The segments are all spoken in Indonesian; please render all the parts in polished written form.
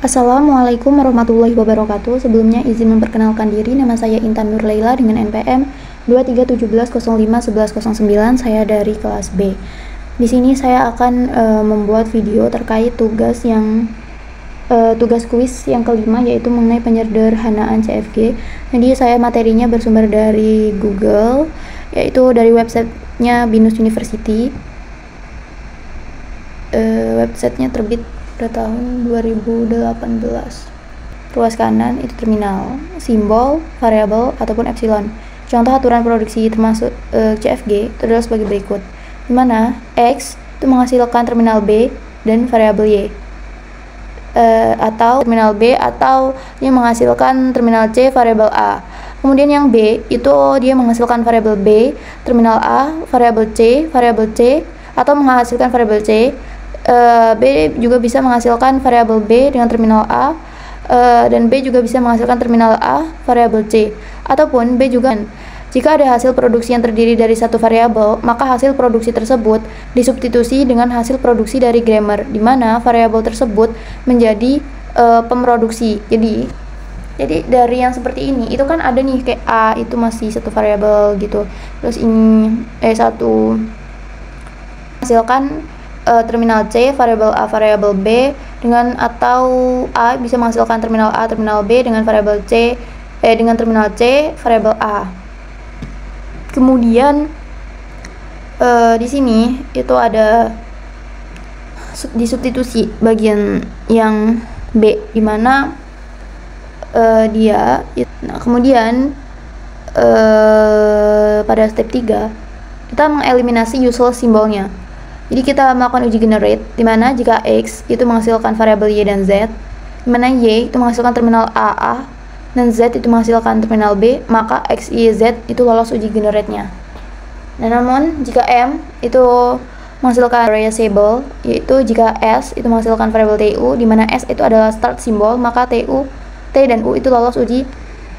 Assalamualaikum warahmatullahi wabarakatuh. Sebelumnya izin memperkenalkan diri, nama saya Intan Nur Laila dengan NPM 2317051109. Saya dari kelas B. Di sini saya akan membuat video terkait tugas kuis yang kelima, yaitu mengenai penyederhanaan CFG. Jadi saya materinya bersumber dari Google, yaitu dari websitenya Binus University. Websitenya terbit pada tahun 2018. Ruas kanan itu terminal, simbol, variabel, ataupun epsilon. Contoh aturan produksi termasuk CFG itu adalah sebagai berikut, di mana X itu menghasilkan terminal B dan variabel Y, atau terminal B atau dia menghasilkan terminal C variabel A. Kemudian yang B itu dia menghasilkan variabel B, terminal A, variabel C, atau menghasilkan variabel C. B juga bisa menghasilkan variabel B dengan terminal A, dan B juga bisa menghasilkan terminal A variabel C, ataupun B juga. Jika ada hasil produksi yang terdiri dari satu variabel, maka hasil produksi tersebut disubstitusi dengan hasil produksi dari grammar, di mana variabel tersebut menjadi pemroduksi. Jadi dari yang seperti ini itu kan ada nih, kayak A itu masih satu variabel gitu, terus ini satu menghasilkan terminal C, variabel A, variabel B dengan, atau A bisa menghasilkan terminal A, terminal B dengan variabel C, dengan terminal C, variabel A. Kemudian di sini itu ada disubstitusi bagian yang B, dimana nah kemudian pada step 3 kita mengeliminasi useless simbolnya. Jadi kita melakukan uji generate, dimana jika X itu menghasilkan variabel Y dan Z, dimana Y itu menghasilkan terminal A dan Z itu menghasilkan terminal B, maka X, Y, Z itu lolos uji generate-nya. Nah, namun jika M itu menghasilkan reusable, yaitu jika S itu menghasilkan variabel TU, dimana S itu adalah start simbol, maka T dan U itu lolos uji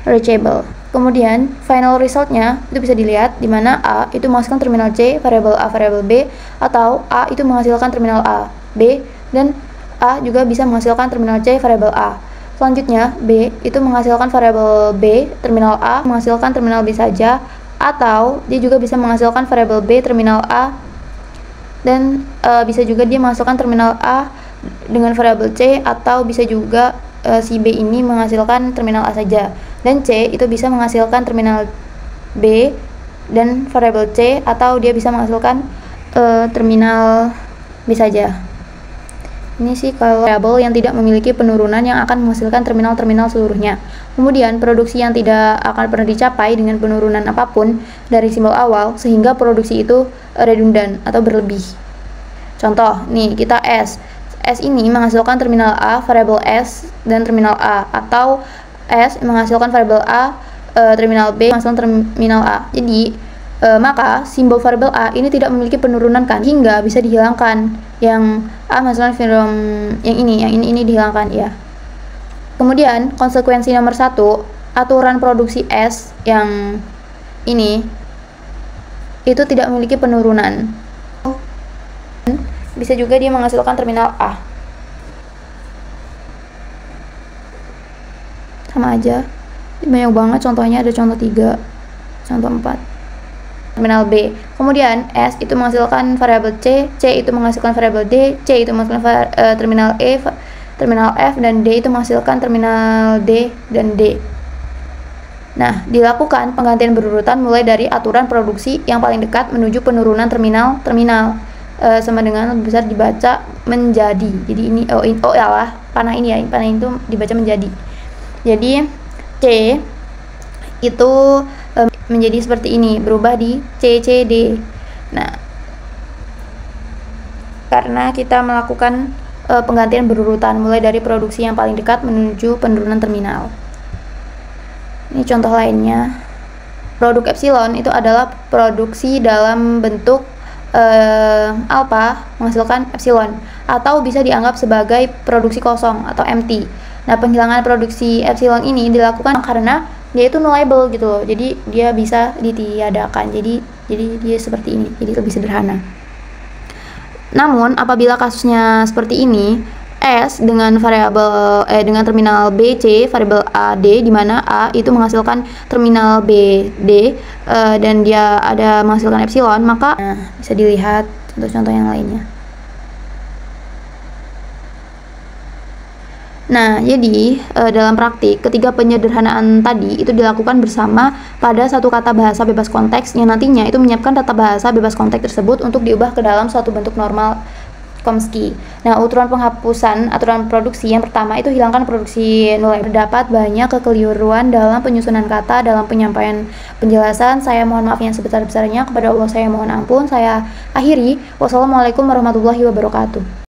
reachable. Kemudian final resultnya itu bisa dilihat, di mana A itu menghasilkan terminal C, variabel A, variabel B, atau A itu menghasilkan terminal A, B, dan A juga bisa menghasilkan terminal C, variabel A. Selanjutnya B itu menghasilkan variabel B, terminal A menghasilkan terminal B saja, atau dia juga bisa menghasilkan variabel B, terminal A, dan bisa juga dia menghasilkan terminal A dengan variabel C, atau bisa juga si B ini menghasilkan terminal A saja, dan C itu bisa menghasilkan terminal B dan variabel C, atau dia bisa menghasilkan terminal B saja. Ini sih kalau variabel yang tidak memiliki penurunan yang akan menghasilkan terminal-terminal seluruhnya. Kemudian produksi yang tidak akan pernah dicapai dengan penurunan apapun dari simbol awal, sehingga produksi itu redundan atau berlebih. Contoh nih, kita S ini menghasilkan terminal A, variabel S, dan terminal A, atau S menghasilkan variabel A, terminal B menghasilkan terminal A. Jadi maka simbol variabel A ini tidak memiliki penurunan kan, hingga bisa dihilangkan. Yang A menghasilkan yang ini dihilangkan ya. Kemudian konsekuensi nomor 1, aturan produksi S yang ini itu tidak memiliki penurunan. Bisa juga dia menghasilkan terminal A. Sama aja, banyak banget contohnya, ada contoh 3, contoh 4. Terminal B. Kemudian S itu menghasilkan variabel C itu menghasilkan variabel D, C itu menghasilkan terminal E, terminal F, dan D itu menghasilkan terminal D dan D. Nah, dilakukan penggantian berurutan mulai dari aturan produksi yang paling dekat menuju penurunan terminal sama dengan lebih besar dibaca menjadi. Jadi ini panah ini itu dibaca menjadi. Jadi C itu menjadi seperti ini, berubah di CCD. Nah, karena kita melakukan penggantian berurutan mulai dari produksi yang paling dekat menuju penurunan terminal. Ini contoh lainnya. Produk epsilon itu adalah produksi dalam bentuk alpha menghasilkan epsilon, atau bisa dianggap sebagai produksi kosong atau empty. Nah, penghilangan produksi epsilon ini dilakukan karena dia itu nullable gitu loh, jadi dia bisa ditiadakan. Jadi dia seperti ini, jadi lebih sederhana. Namun apabila kasusnya seperti ini, S dengan variabel dengan terminal B, C, variabel A, D, di mana A itu menghasilkan terminal B, D, dan dia ada menghasilkan epsilon, maka bisa dilihat contoh-contoh yang lainnya. Nah, jadi dalam praktik, ketiga penyederhanaan tadi itu dilakukan bersama pada satu kata bahasa bebas konteks yang nantinya itu menyiapkan tata bahasa bebas konteks tersebut untuk diubah ke dalam suatu bentuk normal Chomsky. Nah, aturan penghapusan aturan produksi yang pertama itu hilangkan produksi nilai. Terdapat banyak kekeliruan dalam penyusunan kata dalam penyampaian penjelasan. Saya mohon maaf yang sebesar-besarnya, kepada Allah saya mohon ampun. Saya akhiri. Wassalamualaikum warahmatullahi wabarakatuh.